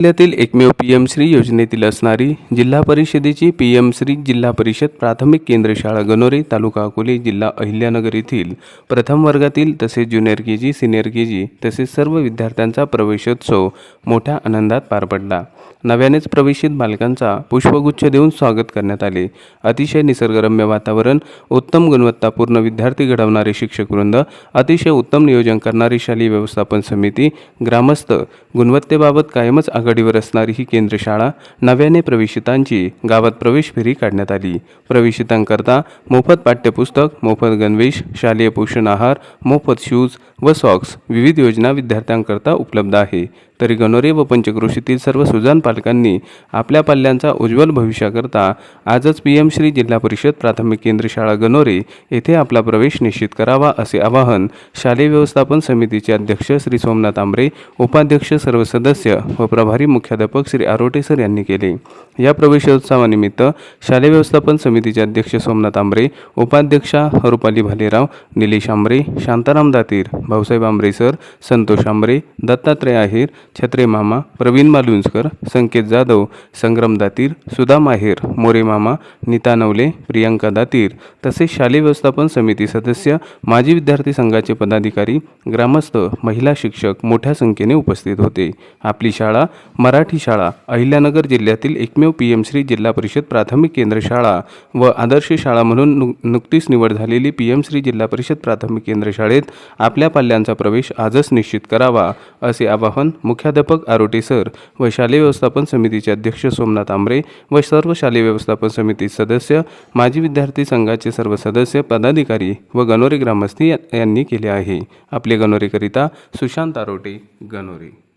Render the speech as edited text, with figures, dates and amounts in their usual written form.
जिल्ह्यातील एकमेव पीएम श्री योजनेतील असणारी जिल्हा परिषदेची पीएम श्री जिल्हा परिषद प्राथमिक केंद्र शाळा गणोरे तालुका अकोले जिल्हा अहिल्यानगर येथील प्रथम वर्गातील तसेच ज्युनियर केजी सिनियर केजी तसेच सर्व विद्यार्थ्यांचा प्रवेशोत्सव मोठ्या आनंदात पार पडला। नव्यानेच प्रवेशित बालकांचा पुष्पगुच्छ देऊन स्वागत करण्यात आले। अतिशय निसर्गरम्य वातावरण, उत्तम गुणवत्तापूर्ण विद्यार्थी घडवणारे शिक्षक वृंद, अतिशय उत्तम नियोजन करणारी शालेय व्यवस्थापन समिती, ग्रामस्थ, गुणवत्तेबाबत कायमच आघाडीवर असणारी ही केंद्र शाळा, नव्याने प्रवेशितांची गावात प्रवेश फेरी काढण्यात आली। प्रवेशितांकरता मोफत पाठ्यपुस्तक, मोफत गणवेश, शालेय पोषण आहार, मोफत शूज व सॉक्स विविध योजना विद्यार्थ्यांकरता उपलब्ध आहे। तरी गणोरे व पंचक्रोशीतील सर्व सुजाण पालकांनी आपल्या पाल्यांचा उज्ज्वल भविष्याकरता आजच पीएम श्री जिल्हा परिषद प्राथमिक केंद्र शाळा गणोरे येथे आपला प्रवेश निश्चित करावा असे आवाहन शालेय व्यवस्थापन समितीचे अध्यक्ष श्री सोमनाथ आंबरे, उपाध्यक्ष सर्व सदस्य व प्रभारी मुख्याध्यापक श्री आरोटे सर यांनी केले। या प्रवेशोत्सवानिमित्त शालेय व्यवस्थापन समितीचे अध्यक्ष सोमनाथ आंबरे, उपाध्यक्षा रुपाली भालेराव, निलेश आंबरे, शांताराम दातीर, भाऊसाहेब आंबरे सर, संतोष आंबरे, दत्तात्रय आहेर, छत्रे मामा, प्रवीण मालुंजकर, संकेत जाधव, संग्राम दातीर, सुधा माहेर, मोरे मामा, नीता नवले, प्रियांका दातीर तसेच शालेय व्यवस्थापन समिती सदस्य, माजी विद्यार्थी संघाचे पदाधिकारी, ग्रामस्थ, महिला शिक्षक मोठ्या संख्येने उपस्थित होते। आपली शाळा मराठी शाळा अहिल्यानगर जिल्ह्यातील एकमेव पीएम श्री जिल्हा परिषद प्राथमिक केंद्र शाळा व आदर्श शाळा म्हणून नुकतीच निवड झालेली पीएम श्री जिल्हा परिषद प्राथमिक केंद्र शाळेत आपल्या पाल्यांचा प्रवेश आजच निश्चित करावा असे आवाहन मुख्याध्यापक आरोटे सर व शालेय व्यवस्थापन समितीचे अध्यक्ष सोमनाथ आंबरे व सर्व शालेय व्यवस्थापन समिती सदस्य, माजी विद्यार्थी संघाचे सर्व सदस्य, पदाधिकारी व गणोरे ग्रामस्थी यांनी केले आहे। आपले गणोरेकरिता सुशांत आरोटे, गणोरे।